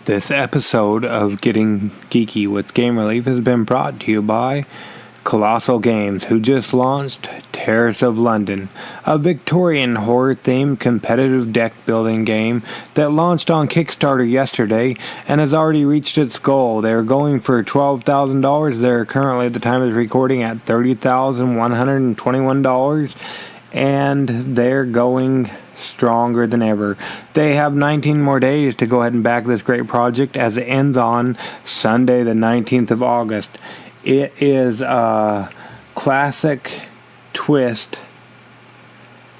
This episode of Getting Geeky with Game Relief has been brought to you by Kolossal Games, who just launched Terrors of London, a Victorian horror-themed competitive deck-building game that launched on Kickstarter yesterday and has already reached its goal. They're going for $12,000. They're currently, at the time of the recording, at $30,121, and they're going stronger than ever. They have 19 more days to go ahead and back this great project as it ends on Sunday the 19th of August. It is a classic twist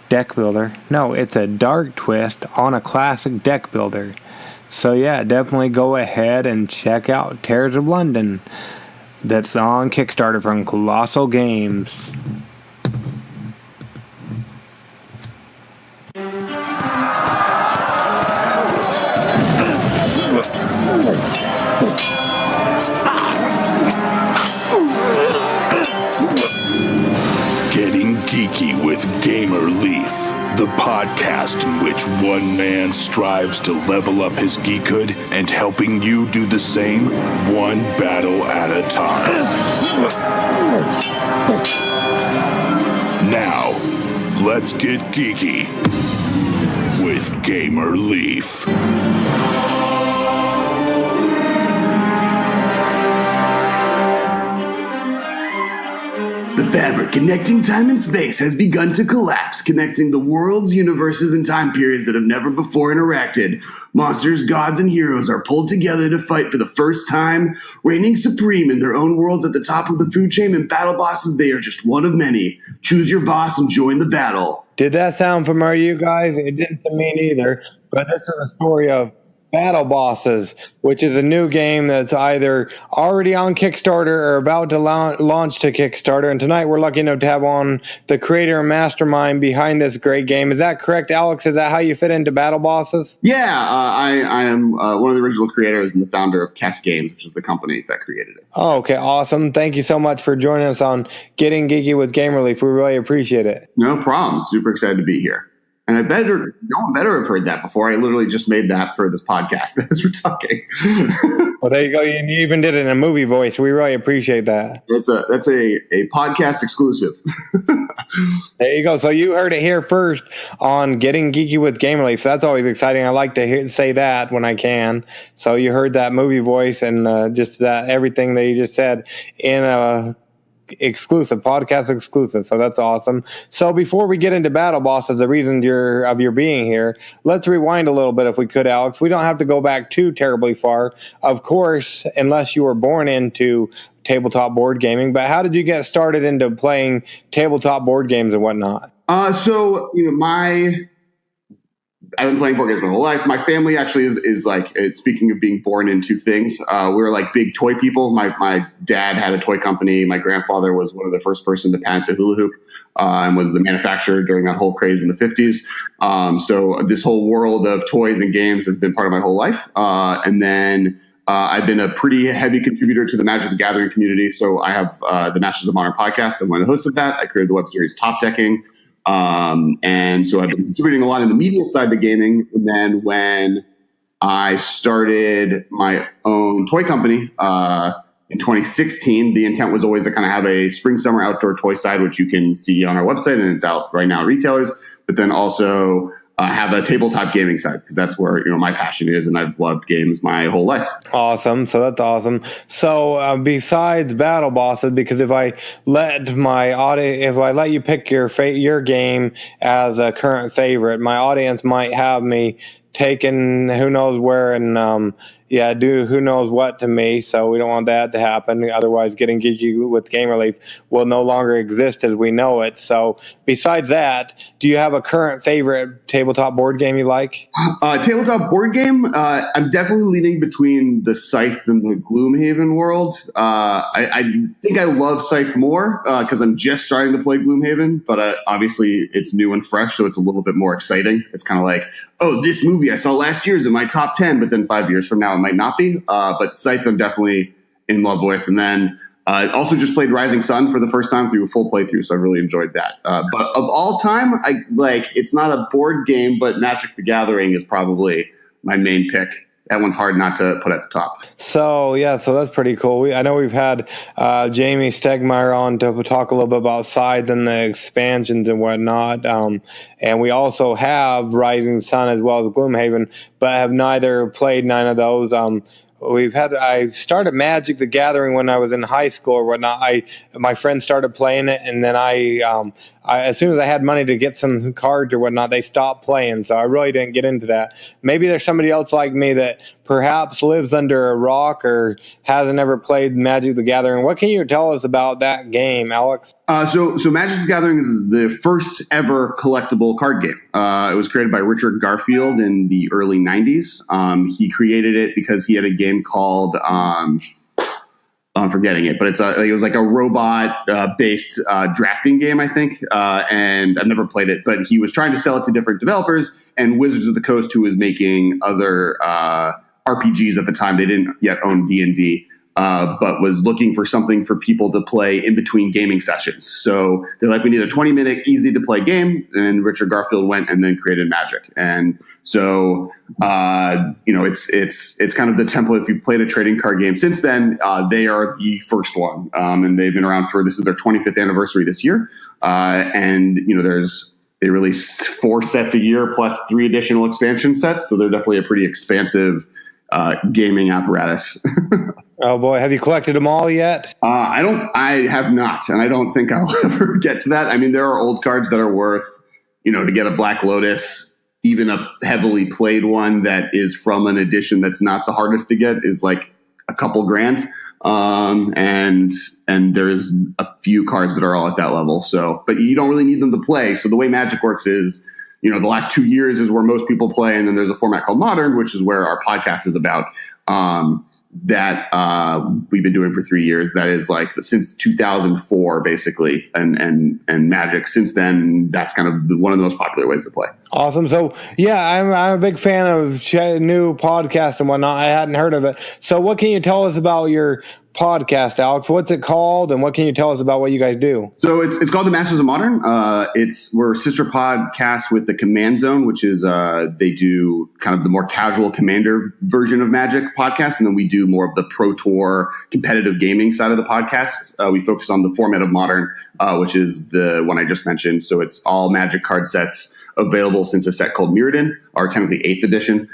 deck builder. No, it's a dark twist on a classic deck builder. So yeah, definitely go ahead and check out Terrors of London. That's on Kickstarter from Kolossal Games. Getting Geeky with Gamer Leaf, the podcast in which one man strives to level up his geekhood and helping you do the same, one battle at a time. Now, let's get geeky with Gamer Leaf. The fabric connecting time and space has begun to collapse, connecting the worlds, universes, and time periods that have never before interacted. Monsters, gods, and heroes are pulled together to fight for the first time, reigning supreme in their own worlds at the top of the food chain, and battle bosses, they are just one of many. Choose your boss and join the battle. Did that sound familiar, you guys? It didn't to me neither, but this is a story of Battle Bosses, which is a new game that's either already on Kickstarter or about to launch to Kickstarter. And tonight we're lucky enough to have on the creator and mastermind behind this great game. Is that correct, Alex? Is that how you fit into Battle Bosses? Yeah, I am one of the original creators and the founder of Kess Games, which is the company that created it. Oh, okay, awesome. Thank you so much for joining us on Getting Geeky with Game Relief. We really appreciate it. No problem. Super excited to be here. And no one better have heard that before. I literally just made that for this podcast as we're talking. Well, there you go. You even did it in a movie voice. We really appreciate that. That's a podcast exclusive. There you go. So you heard it here first on Getting Geeky with Game Relief. So that's always exciting. I like to say that when I can. So you heard that movie voice and just that everything that you just said in a podcast exclusive. So that's awesome. So before we get into Battle Bosses, the reason you're being here, let's rewind a little bit if we could, Alex. We don't have to go back too terribly far, of course, unless you were born into tabletop board gaming. But how did you get started into playing tabletop board games and whatnot? So I've been playing board games my whole life. My family actually is like, speaking of being born into things, we were like big toy people. My dad had a toy company. My grandfather was one of the first person to patent the hula hoop and was the manufacturer during that whole craze in the 50s. So this whole world of toys and games has been part of my whole life. And then I've been a pretty heavy contributor to the Magic the Gathering community. So I have the Masters of Modern podcast. I'm one of the hosts of that. I created the web series Top Decking. And so I've been contributing a lot in the media side to gaming. And then when I started my own toy company in 2016, the intent was always to kind of have a spring, summer outdoor toy side, which you can see on our website and it's out right now at retailers, but then also have a tabletop gaming side because that's where my passion is, and I've loved games my whole life. Awesome. So that's awesome. So besides Battle Bosses, because if I let you pick your game as a current favorite, my audience might have me taken who knows where and do who knows what to me. So we don't want that to happen. Otherwise, Getting Geeky with Game Relief will no longer exist as we know it. So besides that, do you have a current favorite tabletop board game you like? Tabletop board game? I'm definitely leaning between the Scythe and the Gloomhaven world. I think I love Scythe more because I'm just starting to play Gloomhaven, but obviously it's new and fresh, so it's a little bit more exciting. It's kind of like, oh, this movie I saw last year is in my top 10, but then 5 years from now it might not be. But Scythe I'm definitely in love with. And then I also just played Rising Sun for the first time through a full playthrough, so I really enjoyed that. But of all time, it's not a board game, but Magic the Gathering is probably my main pick that one's hard not to put at the top. So that's pretty cool. I know we've had Jamie Stegmeyer on to talk a little bit about Scythe and the expansions and whatnot, and we also have Rising Sun as well as Gloomhaven, but have neither played none of those. I started Magic the Gathering when I was in high school or whatnot. My friends started playing it, and then I as soon as I had money to get some cards or whatnot, they stopped playing. So I really didn't get into that. Maybe there's somebody else like me that perhaps lives under a rock or hasn't ever played Magic the Gathering. What can you tell us about that game, Alex? So Magic the Gathering is the first ever collectible card game. It was created by Richard Garfield in the early 90s. He created it because he had a game called I'm forgetting it, but it was like a robot based drafting game, I think. And I've never played it, but he was trying to sell it to different developers, and Wizards of the Coast, who was making other RPGs at the time, they didn't yet own D&D. But was looking for something for people to play in between gaming sessions. So they're like, we need a 20-minute easy-to-play game. And Richard Garfield went and then created Magic. And so, it's kind of the template. If you've played a trading card game since then, they are the first one. And they've been around this is their 25th anniversary this year. They release 4 sets a year plus 3 additional expansion sets. So they're definitely a pretty expansive gaming apparatus. Oh boy, have you collected them all yet? I have not, and I don't think I'll ever get to that. I mean, there are old cards that are worth, to get a Black Lotus, even a heavily played one that is from an edition that's not the hardest to get is like a couple grand. And there's a few cards that are all at that level. So, but you don't really need them to play. So the way Magic works is, the last 2 years is where most people play. And then there's a format called Modern, which is where our podcast is about, that we've been doing for 3 years. That is like since 2004, basically. And Magic since then, that's kind of one of the most popular ways to play. Awesome. So I'm a big fan of new podcasts and whatnot. I hadn't heard of it. So what can you tell us about your podcast, Alex? What's it called, and what can you tell us about what you guys do? So it's called The Masters of Modern. We're a sister podcast with the Command Zone, which is they do kind of the more casual Commander version of Magic podcast, and then we do more of the Pro Tour competitive gaming side of the podcast. We focus on the format of Modern, which is the one I just mentioned. So it's all Magic card sets available since a set called Erden, our technically 8th edition.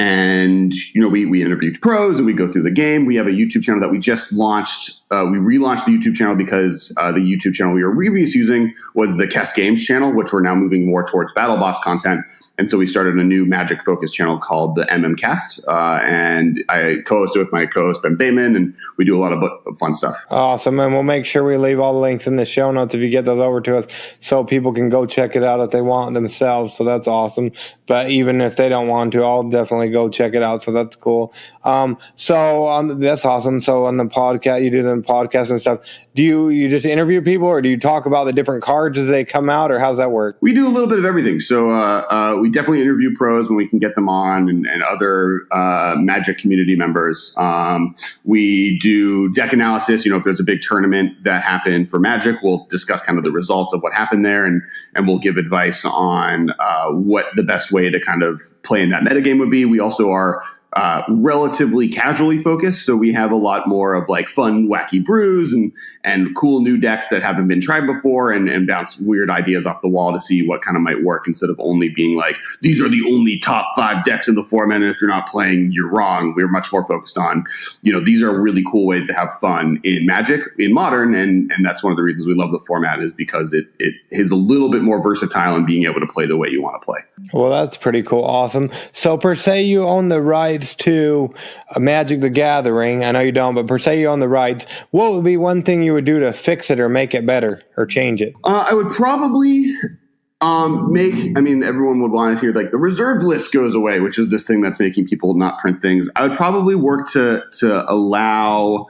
And, we interviewed pros and we go through the game. We have a YouTube channel that we just launched. We relaunched the YouTube channel because the YouTube channel we were previously using was the Kess Games channel, which we're now moving more towards Battle Boss content. And so we started a new Magic focused channel called the Cast. And I co-host it with my co-host Ben Bayman, and we do a lot of fun stuff. Awesome. And we'll make sure we leave all the links in the show notes if you get those over to us so people can go check it out if they want themselves. So that's awesome. But even if they don't want to, I'll definitely go check it out. So that's cool. That's awesome. So on the podcast, you do the podcast and stuff. Do you just interview people, or do you talk about the different cards as they come out, or how's that work? We do a little bit of everything. So we definitely interview pros when we can get them on, and other Magic community members. We do deck analysis. If there's a big tournament that happened for Magic, we'll discuss kind of the results of what happened there, and we'll give advice on what the best way to kind of play in that metagame would be. We also are relatively casually focused, so we have a lot more of like fun, wacky brews and cool new decks that haven't been tried before, and bounce weird ideas off the wall to see what kind of might work, instead of only being like, these are the only top 5 decks in the format, and if you're not playing, you're wrong. We're much more focused on, these are really cool ways to have fun in Magic, in Modern, and that's one of the reasons we love the format, is because it is a little bit more versatile in being able to play the way you want to play. Well, that's pretty cool. Awesome. So per se, you own the rights to Magic the Gathering. I know you don't, but per se, you own the rights. What would be one thing you would do to fix it or make it better or change it? I would probably everyone would want to hear like the reserved list goes away, which is this thing that's making people not print things. I would probably work to allow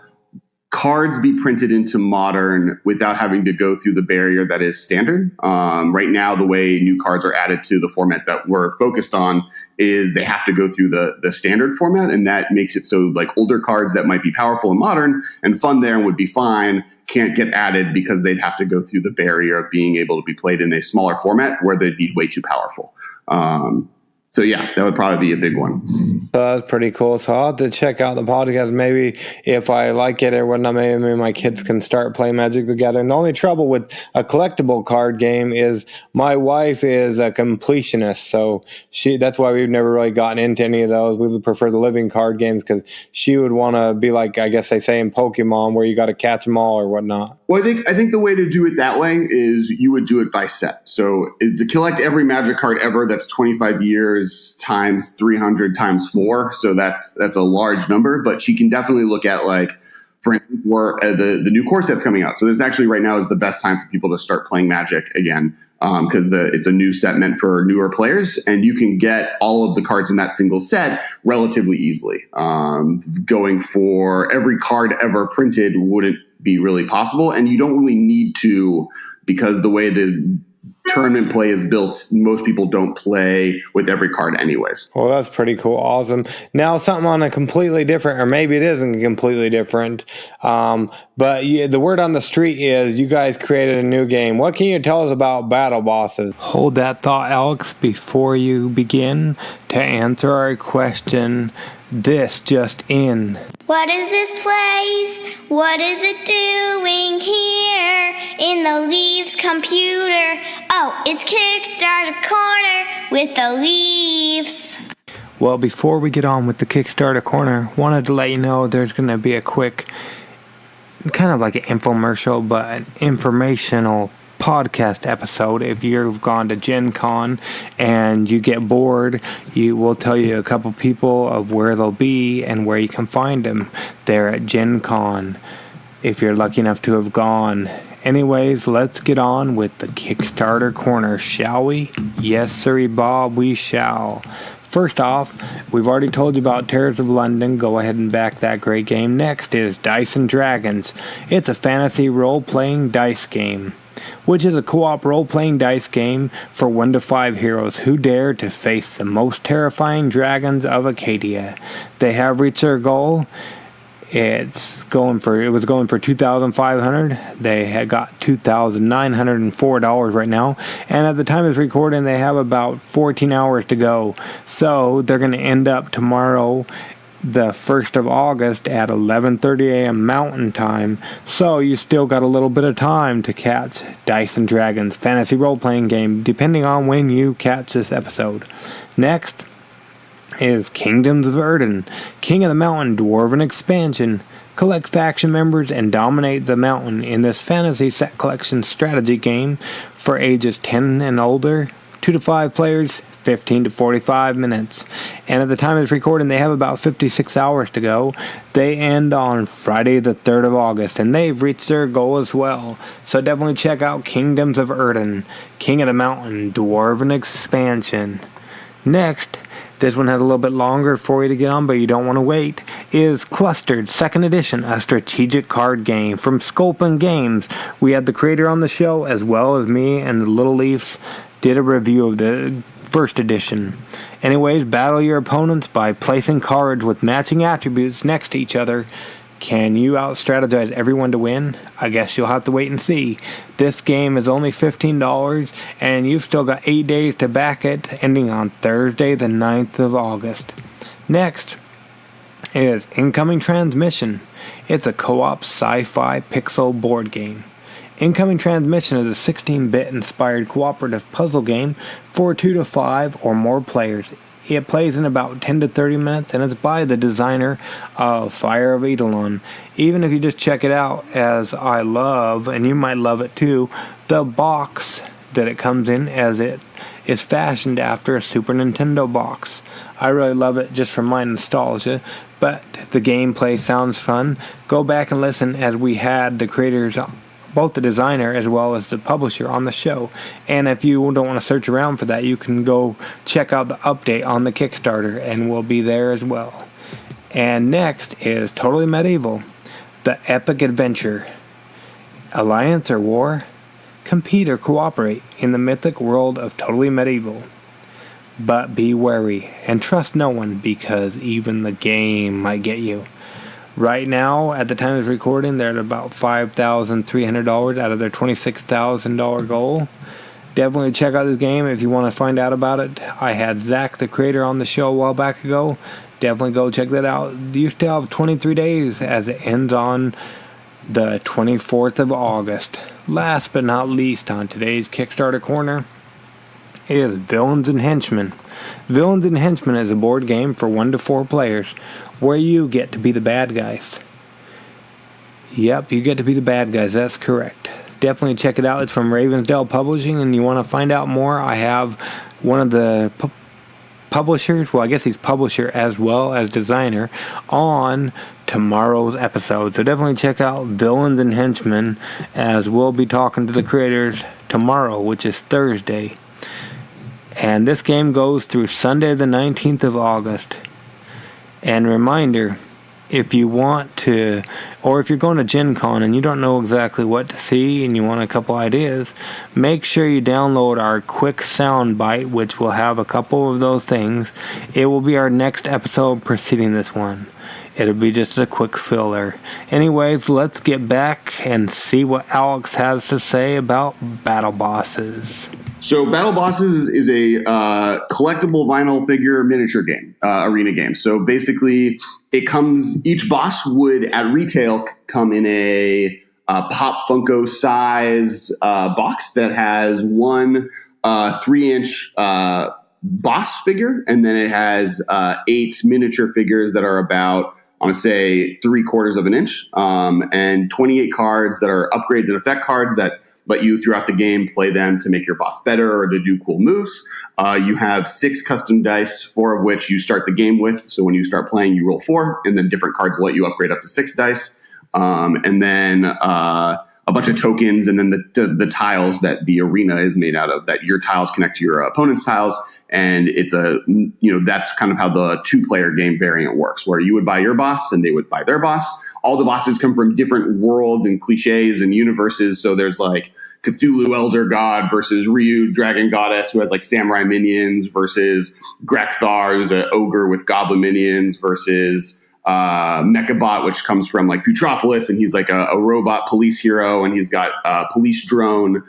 cards be printed into Modern without having to go through the barrier that is standard. Right now, the way new cards are added to the format that we're focused on is they have to go through the standard format, and that makes it so like older cards that might be powerful in Modern and fun there and would be fine can't get added because they'd have to go through the barrier of being able to be played in a smaller format where they'd be way too powerful. So yeah, that would probably be a big one. So that's pretty cool. So I'll have to check out the podcast. Maybe if I like it or whatnot, maybe my kids can start playing Magic together. And the only trouble with a collectible card game is my wife is a completionist. So that's why we've never really gotten into any of those. We would prefer the living card games because she would want to be like, I guess they say in Pokemon, where you got to catch them all or whatnot. Well, I think the way to do it that way is you would do it by set. So to collect every Magic card ever, that's 25 years times 300 times 4. So that's a large number. But she can definitely look at, like, for instance, the new core set's coming out. So there's actually right now is the best time for people to start playing Magic again, because it's a new set meant for newer players, and you can get all of the cards in that single set relatively easily. Going for every card ever printed wouldn't be really possible, and you don't really need to, because the way the tournament play is built, most people don't play with every card anyways. Well, that's pretty cool. Awesome. Now, something on a completely different, or maybe it isn't completely different, but the word on the street is you guys created a new game. What can you tell us about Battle Bosses? Hold that thought, Alex, before you begin to answer our question. This just in. What is this place? What is it doing here in the Leaves computer? Oh, it's Kickstarter Corner with the Leaves. Well, before we get on with the Kickstarter Corner, wanted to let you know there's going to be a quick, kind of like an infomercial, but an informational podcast episode. If you've gone to GenCon and you get bored, we'll tell you a couple people of where they'll be and where you can find them. They're at GenCon, if you're lucky enough to have gone. Anyways, let's get on with the Kickstarter Corner, shall we? Yes, sirree, Bob, we shall. First off, we've already told you about Terrors of London. Go ahead and back that great game. Next is Dice and Dragons. It's a fantasy role-playing dice game, which is a co-op role-playing dice game for 1 to 5 heroes who dare to face the most terrifying dragons of Acadia. They have reached their goal. It was going for $2,500. They had got $2,904 right now, and at the time of recording, they have about 14 hours to go. So they're going to end up tomorrow, the 1st of August at 11:30 a.m. Mountain Time, so you still got a little bit of time to catch Dice and Dragons fantasy role-playing game, depending on when you catch this episode. Next is Kingdoms of Erden, King of the Mountain Dwarven expansion. Collect faction members and dominate the mountain in this fantasy set collection strategy game for ages 10 and older, 2 to 5 players, 15 to 45 minutes. And at the time of recording, they have about 56 hours to go. They end on Friday the 3rd of August, and they've reached their goal as well. So definitely check out Kingdoms of Erden, King of the Mountain, Dwarven expansion. Next, this one has a little bit longer for you to get on, but you don't want to wait, is Clustered 2nd Edition, a strategic card game from Sculpin Games. We had the creator on the show, as well as me and the Little Leafs did a review of the 1st edition. Anyways, battle your opponents by placing cards with matching attributes next to each other. Can you out-strategize everyone to win? I guess you'll have to wait and see. This game is only $15, and you've still got 8 days to back it, ending on Thursday the 9th of August. Next is Incoming Transmission. It's a co-op sci-fi pixel board game. Incoming Transmission is a 16-bit inspired cooperative puzzle game for 2 to 5 or more players. It plays in about 10 to 30 minutes, and it's by the designer of Fire of Eidolon. Even if you just check it out, as I love, and you might love it too, the box that it comes in, as it is fashioned after a Super Nintendo box. I really love it just for my nostalgia, but the gameplay sounds fun. Go back and listen, as we had the creators, both the designer as well as the publisher, on the show. And if you don't want to search around for that, you can go check out the update on the Kickstarter, and we'll be there as well. And next is Totally Medieval, the epic adventure. Alliance or war? Compete or cooperate in the mythic world of Totally Medieval. But be wary and trust no one, because even the game might get you. Right now, at the time of recording, they're at about $5,300 out of their $26,000 goal. Definitely check out this game if you want to find out about it. I had Zach, the creator, on the show a while back ago. Definitely go check that out. You still have 23 days as it ends on the 24th of August. Last but not least on today's Kickstarter Corner is Villains and Henchmen. Villains and Henchmen is a board game for 1 to 4 players where you get to be the bad guys. Yep, you get to be the bad guys. That's correct. Definitely check it out. It's from Ravensdale Publishing, and you want to find out more, I have one of the publishers, well, I guess he's publisher as well as designer, on tomorrow's episode. So definitely check out Villains and Henchmen, as we'll be talking to the creators tomorrow, which is Thursday. And this game goes through Sunday the 19th of August. And reminder, if you want to, or if you're going to GenCon and you don't know exactly what to see and you want a couple ideas, make sure you download our quick sound bite, which will have a couple of those things. It will be our next episode preceding this one. It'll be just a quick filler. Anyways, let's get back and see what Alex has to say about Battle Bosses. So Battle Bosses is a collectible vinyl figure miniature game, arena game. So basically, each boss would at retail come in a Pop Funko sized box that has one 3-inch boss figure, and then it has 8 miniature figures that are about, I want to say, 3/4 of an inch, and 28 cards that are upgrades and effect cards that let you throughout the game play them to make your boss better or to do cool moves. You have 6 custom dice, 4 of which you start the game with. So when you start playing, you roll 4, and then different cards will let you upgrade up to 6 dice. And then a bunch of tokens, and then the tiles that the arena is made out of, that your tiles connect to your opponent's tiles. And it's that's kind of how the 2-player game variant works, where you would buy your boss and they would buy their boss. All the bosses come from different worlds and cliches and universes. So there's like Cthulhu Elder God versus Ryu Dragon Goddess, who has like samurai minions, versus Grekthar, who's an ogre with goblin minions, versus Mechabot, which comes from like Futropolis, and he's like a robot police hero, and he's got police drone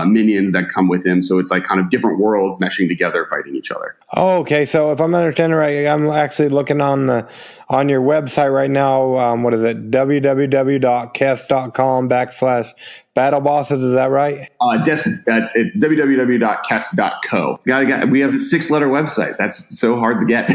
minions that come with him. So it's like kind of different worlds meshing together, fighting each other. Oh, okay. So if I'm understanding right, I'm actually looking on your website right now. What is it? www.kess.com/Battle Bosses. Is that right? It's www.kess.co. We have a 6-letter website. That's so hard to get.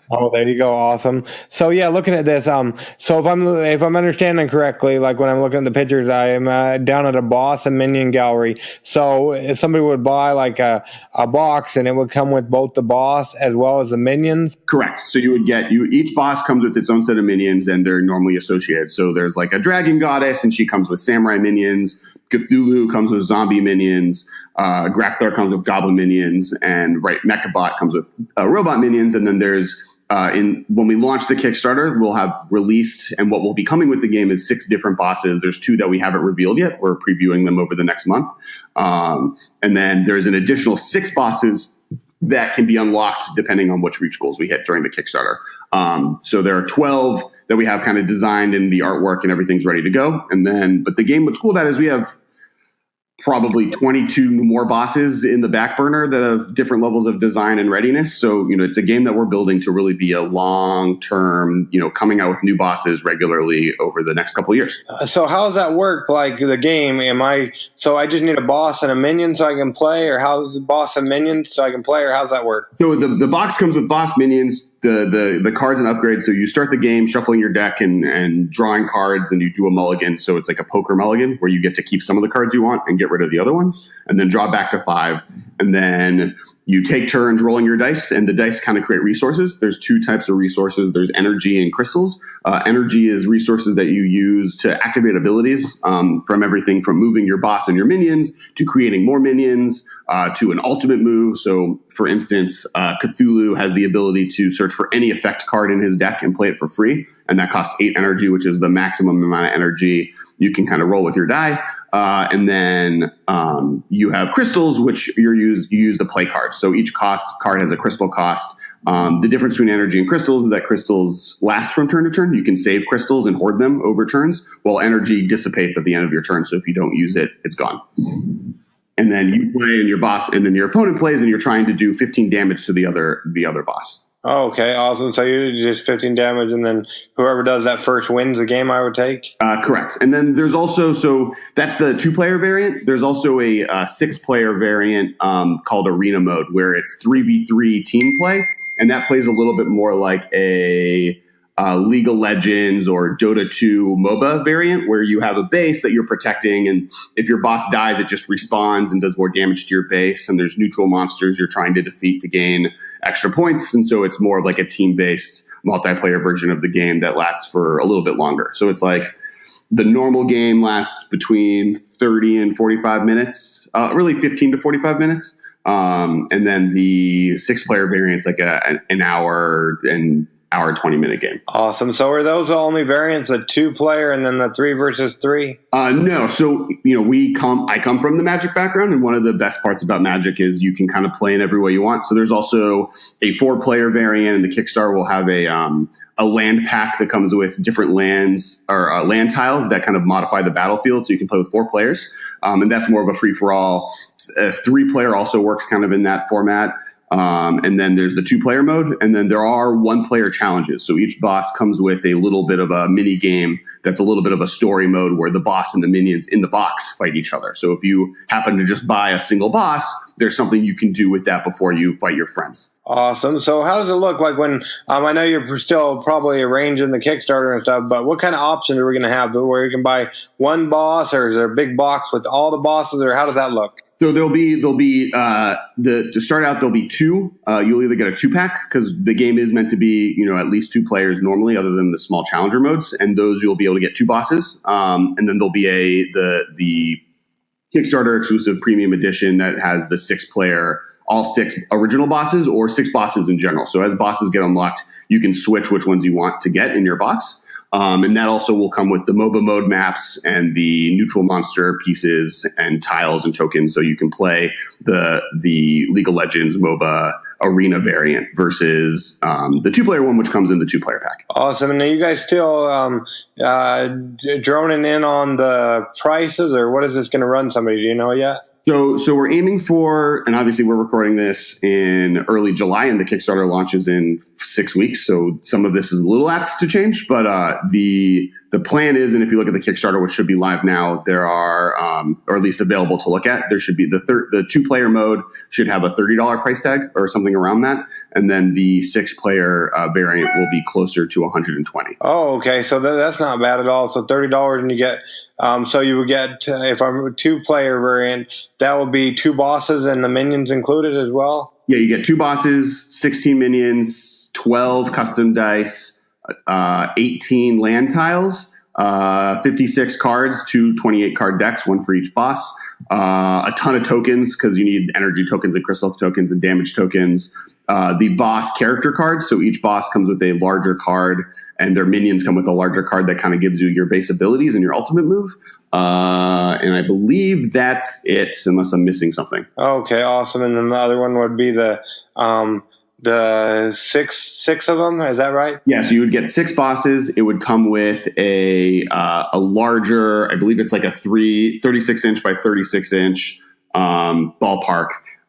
Oh, there you go. Awesome. So yeah, looking at this, so if I'm understanding correctly, like when I'm looking at the pictures, I am down at a boss and minion gallery. So if somebody would buy like a box, and it would come with both the boss as well as the minions. Correct. So you would get each boss comes with its own set of minions, and they're normally associated. So there's like a dragon goddess, and she comes with samurai minions. Cthulhu comes with zombie minions. Grekthar comes with goblin minions, and Mechabot comes with robot minions. And then there's when we launch the Kickstarter, we'll have released, and what will be coming with the game is 6 different bosses. There's 2 that we haven't revealed yet. We're previewing them over the next month. And then there's an additional 6 bosses that can be unlocked depending on which reach goals we hit during the Kickstarter. So there are 12 that we have kind of designed, and the artwork and everything's ready to go. But the game, what's cool about it is we have probably 22 more bosses in the back burner that have different levels of design and readiness. So, it's a game that we're building to really be a long-term, coming out with new bosses regularly over the next couple of years. So how does that work? Like the game, so I just need a boss and a minion so I can play, or how's the boss and minion so I can play, or how's that work? So the box comes with boss, minions, the cards and upgrades. So you start the game shuffling your deck and drawing cards, and you do a mulligan. So it's like a poker mulligan where you get to keep some of the cards you want and get rid of the other ones, and then draw back to 5. And then you take turns rolling your dice, and the dice kind of create resources. There's 2 types of resources. There's energy and crystals. Energy is resources that you use to activate abilities, from everything from moving your boss and your minions to creating more minions, to an ultimate move. So for instance, Cthulhu has the ability to search for any effect card in his deck and play it for free. And that costs 8 energy, which is the maximum amount of energy you can kind of roll with your die. And then you have crystals, which you use to play cards. So each card has a crystal cost. The difference between energy and crystals is that crystals last from turn to turn. You can save crystals and hoard them over turns, while energy dissipates at the end of your turn. So if you don't use it, it's gone. and then you play and your boss, and then your opponent plays, and you're trying to do 15 damage to the other boss. Oh, okay, awesome. So you just 15 damage, and then whoever does that first wins the game, I would take? Correct. And then there's also, so that's the 2-player variant. There's also a 6-player variant called Arena Mode, where it's 3v3 team play, and that plays a little bit more like a League of Legends or Dota 2 MOBA variant, where you have a base that you're protecting, and if your boss dies, it just respawns and does more damage to your base, and there's neutral monsters you're trying to defeat to gain extra points, and so it's more of like a team-based multiplayer version of the game that lasts for a little bit longer. So it's like the normal game lasts between 30 and 45 minutes, really 15 to 45 minutes, and then the 6-player variant's like an hour and 20-minute game. Awesome. So are those the only variants, the 2-player and then the 3 versus 3? No. So, I come from the Magic background, and one of the best parts about Magic is you can kind of play in every way you want. So there's also a 4-player variant, and the Kickstarter will have a land pack that comes with different lands or land tiles that kind of modify the battlefield, so you can play with 4 players. And that's more of a free-for-all. 3-player also works kind of in that format. And then there's the 2-player mode, and then there are 1-player challenges. So each boss comes with a little bit of a mini game that's a little bit of a story mode where the boss and the minions in the box fight each other. So if you happen to just buy a single boss, there's something you can do with that before you fight your friends. Awesome. So how does it look like when, I know you're still probably arranging the Kickstarter and stuff, but what kind of options are we going to have where you can buy one boss, or is there a big box with all the bosses, or how does that look? So to start out, there'll be 2. You'll either get a 2-pack, because the game is meant to be, at least 2 players normally, other than the small challenger modes, and those you'll be able to get 2 bosses. And then there'll be the Kickstarter exclusive premium edition that has the 6-player, all 6 original bosses, or 6 bosses in general. So as bosses get unlocked, you can switch which ones you want to get in your box. And that also will come with the MOBA mode maps and the neutral monster pieces and tiles and tokens, so you can play the League of Legends MOBA arena variant versus the 2-player one, which comes in the 2-player pack. Awesome. And are you guys still droning in on the prices, or what is this going to run somebody? Do you know yet? So we're aiming for, and obviously we're recording this in early July, and the Kickstarter launches in 6 weeks. So some of this is a little apt to change, but the plan is, and if you look at the Kickstarter, which should be live now, there are, or at least available to look at, there should be the 2-player mode should have a $30 price tag or something around that. And then the 6-player variant will be closer to $120. Oh, okay. So that's not bad at all. So $30, and you get, so you would get, if I'm a 2-player variant, that will be 2 bosses and the minions included as well? Yeah, you get 2 bosses, 16 minions, 12 custom dice, 18 land tiles, 56 cards, 2 28-card decks, 1 for each boss, a ton of tokens, because you need energy tokens and crystal tokens and damage tokens, the boss character cards. So each boss comes with a larger card, and their minions come with a larger card that kind of gives you your base abilities and your ultimate move. And I believe that's it, unless I'm missing something. Okay, awesome. And then the other one would be the six of them. Is that right? Yeah. So you would get 6 bosses. It would come with a larger, I believe it's like a 36 inch by 36 inch ballpark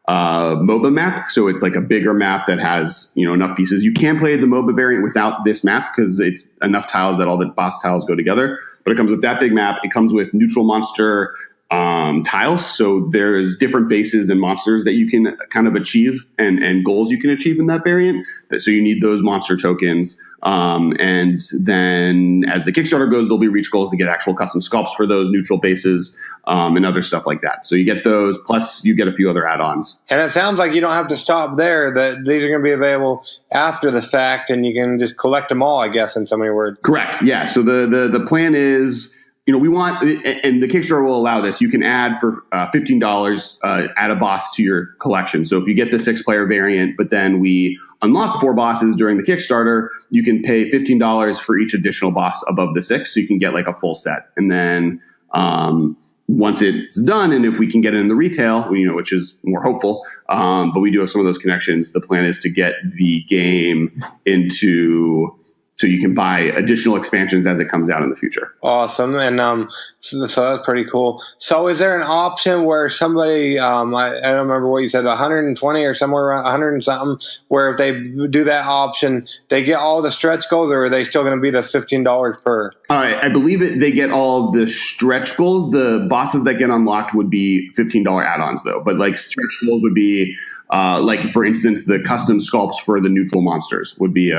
MOBA map. So it's like a bigger map that has, enough pieces. You can play the MOBA variant without this map, because it's enough tiles that all the boss tiles go together. But it comes with that big map. It comes with neutral monster tiles. So there's different bases and monsters that you can kind of achieve, and goals you can achieve in that variant. So you need those monster tokens. And then as the Kickstarter goes, there'll be reach goals to get actual custom sculpts for those neutral bases, and other stuff like that. So you get those, plus you get a few other add-ons. And it sounds like you don't have to stop there, that these are going to be available after the fact, and you can just collect them all, I guess, in so many words. Correct. Yeah. So the plan is, we want, and the Kickstarter will allow this, you can add for $15, add a boss to your collection. So if you get the 6-player variant, but then we unlock 4 bosses during the Kickstarter, you can pay $15 for each additional boss above the 6. So you can get like a full set. And then once it's done, and if we can get it in the retail, which is more hopeful, but we do have some of those connections, the plan is to get the game into so you can buy additional expansions as it comes out in the future. Awesome. And so that's pretty cool. So is there an option where somebody, I don't remember what you said, 120 or somewhere around 100 and something, where if they do that option, they get all the stretch goals, or are they still going to be the $15 per? I believe they get all of the stretch goals. The bosses that get unlocked would be $15 add-ons, though. But like stretch goals would be, like for instance, the custom sculpts for the neutral monsters would be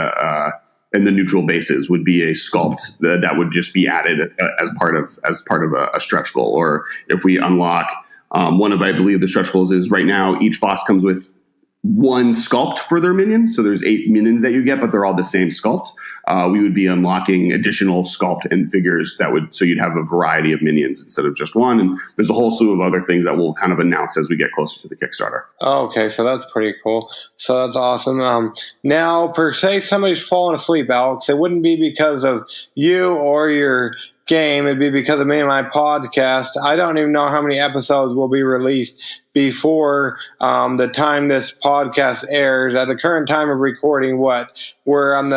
and the neutral bases would be a sculpt that would just be added as part of a stretch goal. Or if we unlock one of, I believe the stretch goals is right now, each boss comes with one sculpt for their minions. So there's 8 minions that you get, but they're all the same sculpt. We would be unlocking additional sculpt and figures so you'd have a variety of minions instead of just one. And there's a whole slew of other things that we'll kind of announce as we get closer to the Kickstarter. Okay, so that's pretty cool. So that's awesome. Now, per se, somebody's fallen asleep, Alex. It wouldn't be because of you or your game. It'd be because of me and my podcast. I don't even know how many episodes will be released before the time this podcast airs. At the current time of recording, we're on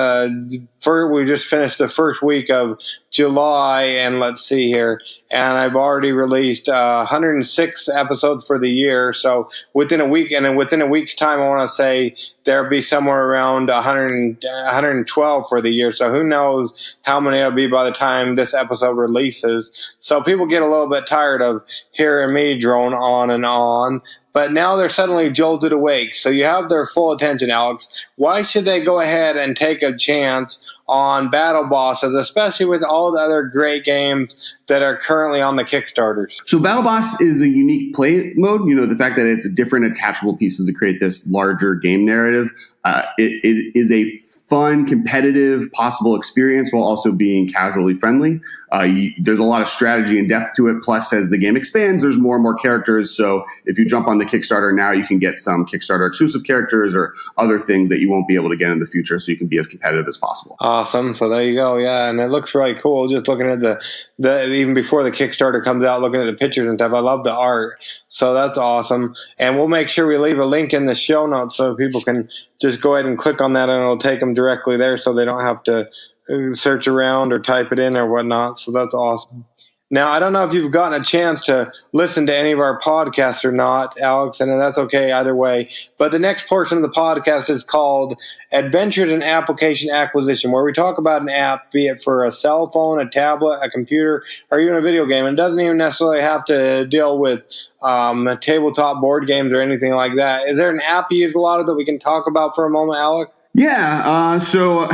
we just finished the first week of July, and let's see here, and I've already released 106 episodes for the year. So within a week, and then within a week's time, I want to say there'll be somewhere around 112 for the year. So who knows how many it'll be by the time this episode releases. So people get a little bit tired of hearing me drone on and on. But now they're suddenly jolted awake. So you have their full attention, Alex. Why should they go ahead and take a chance on Battle Bosses, especially with all the other great games that are currently on the Kickstarters? So Battle Boss is a unique play mode. The fact that it's different attachable pieces to create this larger game narrative. It is a fun, competitive, possible experience while also being casually friendly. There's a lot of strategy and depth to it. Plus, as the game expands, there's more and more characters. So if you jump on the Kickstarter now, you can get some Kickstarter exclusive characters or other things that you won't be able to get in the future, so you can be as competitive as possible. Awesome. So there you go. Yeah, and it looks really cool. Just looking at the even before the Kickstarter comes out, looking at the pictures and stuff. I love the art. So that's awesome. And we'll make sure we leave a link in the show notes so people can just go ahead and click on that, and it'll take them directly there, so they don't have to search around or type it in or whatnot. So that's awesome. Now, I don't know if you've gotten a chance to listen to any of our podcasts or not, Alex, and that's okay either way. But the next portion of the podcast is called Adventures in Application Acquisition, where we talk about an app, be it for a cell phone, a tablet, a computer, or even a video game. And it doesn't even necessarily have to deal with tabletop board games or anything like that. Is there an app you use a lot of that we can talk about for a moment, Alex? Yeah, so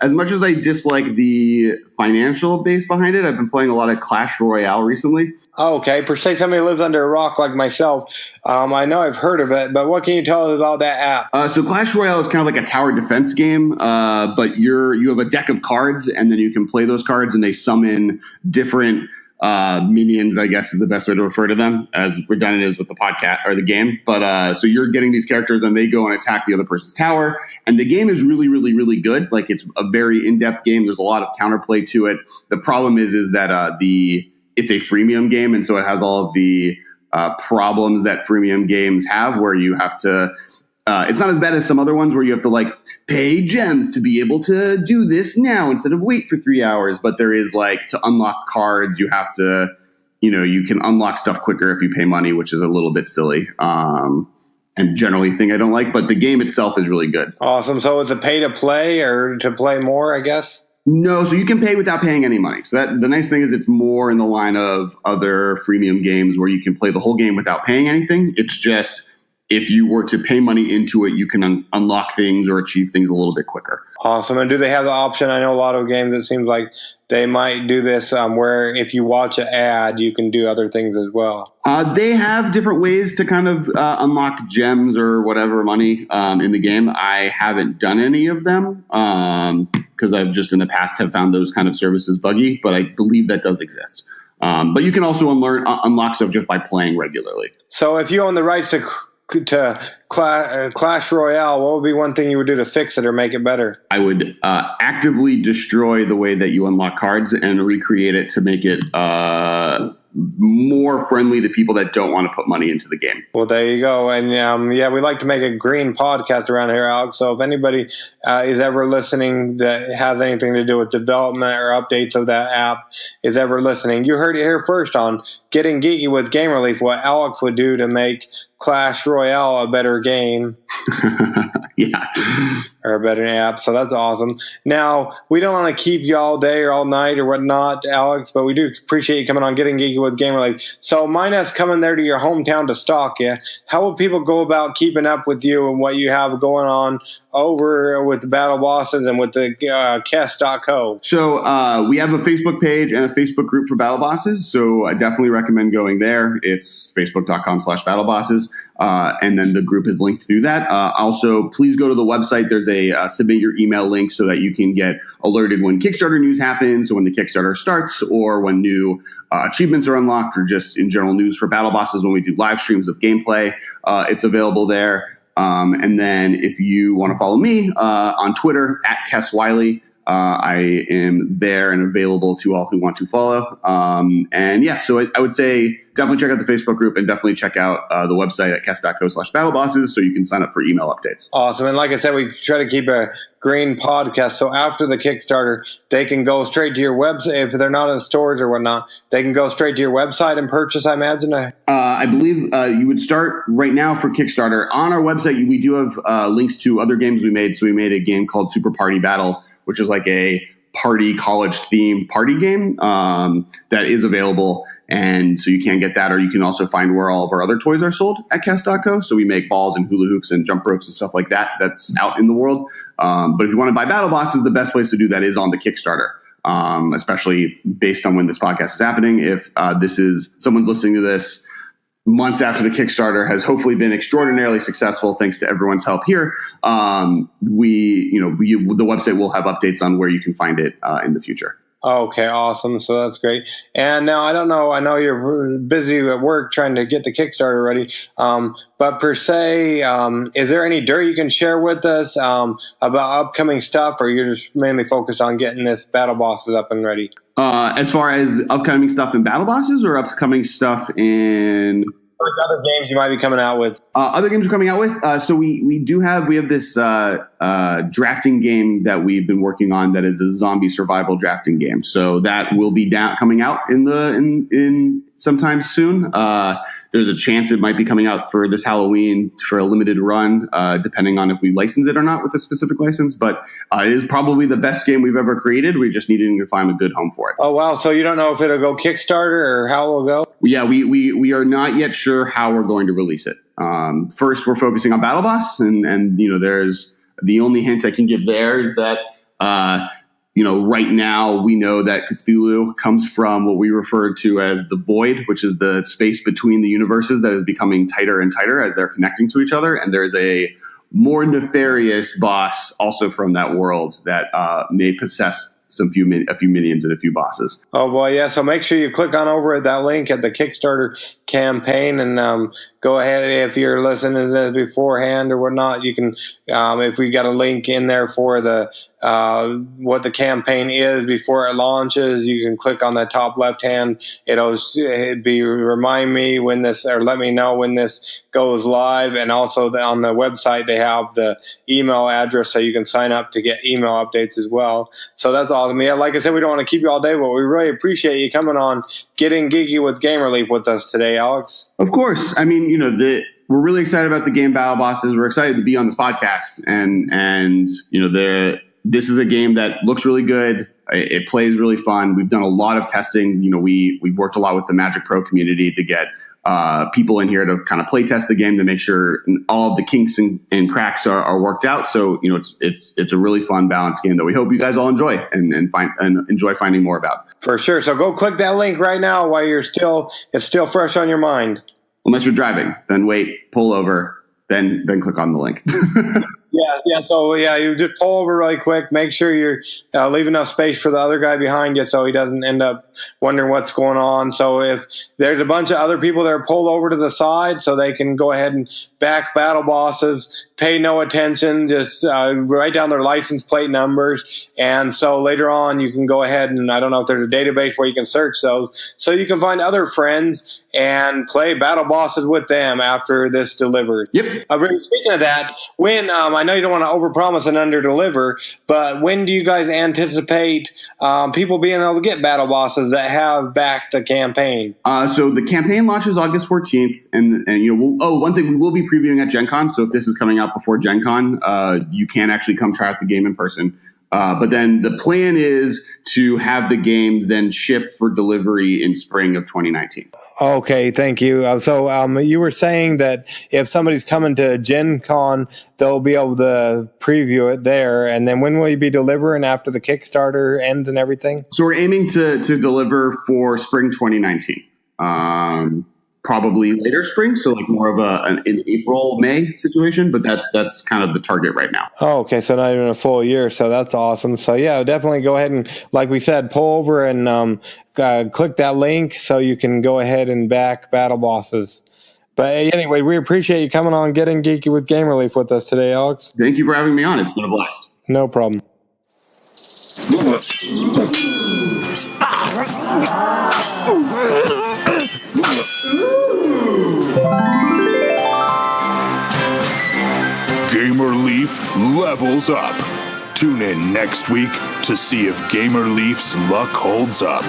as much as I dislike the financial base behind it, I've been playing a lot of Clash Royale recently. Oh, okay. Per se, somebody who lives under a rock like myself, I know I've heard of it, but what can you tell us about that app? So Clash Royale is kind of like a tower defense game, but you have a deck of cards, and then you can play those cards, and they summon different minions, I guess is the best way to refer to them, as redundant as with the podcast or the game. But so you're getting these characters, and they go and attack the other person's tower. And the game is really, really, really good. Like, it's a very in-depth game. There's a lot of counterplay to it. The problem is that it's a freemium game, and so it has all of the problems that freemium games have, where you have to. It's not as bad as some other ones where you have to pay gems to be able to do this now instead of wait for 3 hours. But there is to unlock cards, you have to, you can unlock stuff quicker if you pay money, which is a little bit silly. And generally a thing I don't like, but the game itself is really good. Awesome. So it's a pay to play or to play more, I guess? No, so you can pay without paying any money. So the nice thing is it's more in the line of other freemium games where you can play the whole game without paying anything. It's just, if you were to pay money into it, you can unlock things or achieve things a little bit quicker. Awesome. And do they have the option? I know a lot of games, it seems like they might do this where if you watch an ad, you can do other things as well. They have different ways to kind of unlock gems or whatever money in the game. I haven't done any of them because I've just in the past have found those kind of services buggy, but I believe that does exist. But you can also unlock stuff just by playing regularly. So if you own the rights to Clash Royale, what would be one thing you would do to fix it or make it better? I would actively destroy the way that you unlock cards and recreate it to make it more friendly to people that don't want to put money into the game. Well, there you go. And we like to make a green podcast around here, Alex. So if anybody is ever listening that has anything to do with development or updates of that app is ever listening, you heard it here first on Getting Geeky with Game Relief, what Alex would do to make Clash Royale a better game. Yeah. Or a better app. So that's awesome. Now, we don't want to keep you all day or all night or whatnot, Alex, but we do appreciate you coming on Getting Geeky with Game Relief. So Minus coming there to your hometown to stalk you. How will people go about keeping up with you and what you have going on over with the Battle Bosses and with the Kess.co? So we have a Facebook page and a Facebook group for Battle Bosses. So I definitely recommend going there. It's facebook.com/battlebosses. And then the group is linked through that. Also, please go to the website. There's a submit your email link so that you can get alerted when Kickstarter news happens, or when the Kickstarter starts, or when new achievements are unlocked, or just in general news for Battle Bosses when we do live streams of gameplay. It's available there. And then if you want to follow me on Twitter, @KessWiley, I am there and available to all who want to follow. So I would say definitely check out the Facebook group and definitely check out the website at kess.co/battlebosses so you can sign up for email updates. Awesome. And like I said, we try to keep a green podcast. So after the Kickstarter, they can go straight to your website. If they're not in stores or whatnot, they can go straight to your website and purchase, I imagine. I believe you would start right now for Kickstarter. On our website, we do have links to other games we made. So we made a game called Super Party Battle, which is like a party college themed party game that is available. And so you can get that, or you can also find where all of our other toys are sold at Kess.co. So we make balls and hula hoops and jump ropes and stuff like that. That's out in the world. But if you want to buy Battle Bosses, the best place to do that is on the Kickstarter, especially based on when this podcast is happening. If someone's listening to this months after the Kickstarter has hopefully been extraordinarily successful, thanks to everyone's help here, the website will have updates on where you can find it in the future. Okay, awesome. So that's great. And now, I don't know, I know you're busy at work trying to get the Kickstarter ready, but per se, is there any dirt you can share with us about upcoming stuff, or you're just mainly focused on getting this Battle Bosses up and ready? As far as upcoming stuff in Battle Bosses, or upcoming stuff in other games you might be coming out with? Other games we're coming out with. So we have this drafting game that we've been working on that is a zombie survival drafting game. So that will be coming out in sometime soon. There's a chance it might be coming out for this Halloween for a limited run, depending on if we license it or not with a specific license. But it is probably the best game we've ever created. We're just needing to find a good home for it. Oh, wow. So you don't know if it'll go Kickstarter or how it'll go? Yeah, we are not yet sure how we're going to release it. First, we're focusing on Battle Boss, and there's the only hint I can give there is that right now we know that Cthulhu comes from what we refer to as the void, which is the space between the universes that is becoming tighter and tighter as they're connecting to each other. And there's a more nefarious boss also from that world that may possess a few minions and a few bosses. Oh, boy, yeah. So make sure you click on over at that link at the Kickstarter campaign, and go ahead, if you're listening to this beforehand or whatnot, you can, if we got a link in there for the what the campaign is before it launches, you can click on the top left hand. It'd be remind me when this, or let me know when this goes live. And also on the website, they have the email address so you can sign up to get email updates as well. So that's awesome. Yeah, like I said, we don't want to keep you all day, but we really appreciate you coming on Getting Geeky with Game Relief with us today, Alex. Of course. I mean, we're really excited about the game Battle Bosses. We're excited to be on this podcast, and this is a game that looks really good. It plays really fun. We've done a lot of testing. We've worked a lot with the Magic Pro community to get people in here to kind of play test the game to make sure all of the kinks and cracks are worked out. So it's a really fun, balanced game that we hope you guys all enjoy and enjoy finding more about. For sure. So go click that link right now while it's still fresh on your mind. Unless you're driving, then wait, pull over, then click on the link. Yeah. So you just pull over really quick. Make sure you're leave enough space for the other guy behind you, so he doesn't end up wondering what's going on. So if there's a bunch of other people that are pulled over to the side, so they can go ahead and back battle bosses. Pay no attention. Just write down their license plate numbers, and so later on you can go ahead and I don't know if there's a database where you can search those, so you can find other friends and play battle bosses with them after this delivers. Yep. Speaking of that, when I know you don't want to overpromise and underdeliver, but when do you guys anticipate people being able to get battle bosses that have backed the campaign? So the campaign launches August 14th, and one thing we will be previewing at GenCon. So if this is coming out before GenCon, you can actually come try out the game in person. But then the plan is to have the game then ship for delivery in spring of 2019. Okay, thank you. So you were saying that if somebody's coming to GenCon, they'll be able to preview it there. And then when will you be delivering after the Kickstarter ends and everything? So we're aiming to deliver for spring 2019. Probably later spring, so like more of an April, May situation, but that's kind of the target right now. Oh, okay, so not even a full year, so that's awesome. So yeah, definitely go ahead and, like we said, pull over and click that link so you can go ahead and back battle bosses. But anyway, we appreciate you coming on Getting Geeky with Game Relief with us today, Alex. Thank you for having me on. It's been a blast. No problem. Gamer Leaf levels up. Tune in next week to see if Gamer Leaf's luck holds up.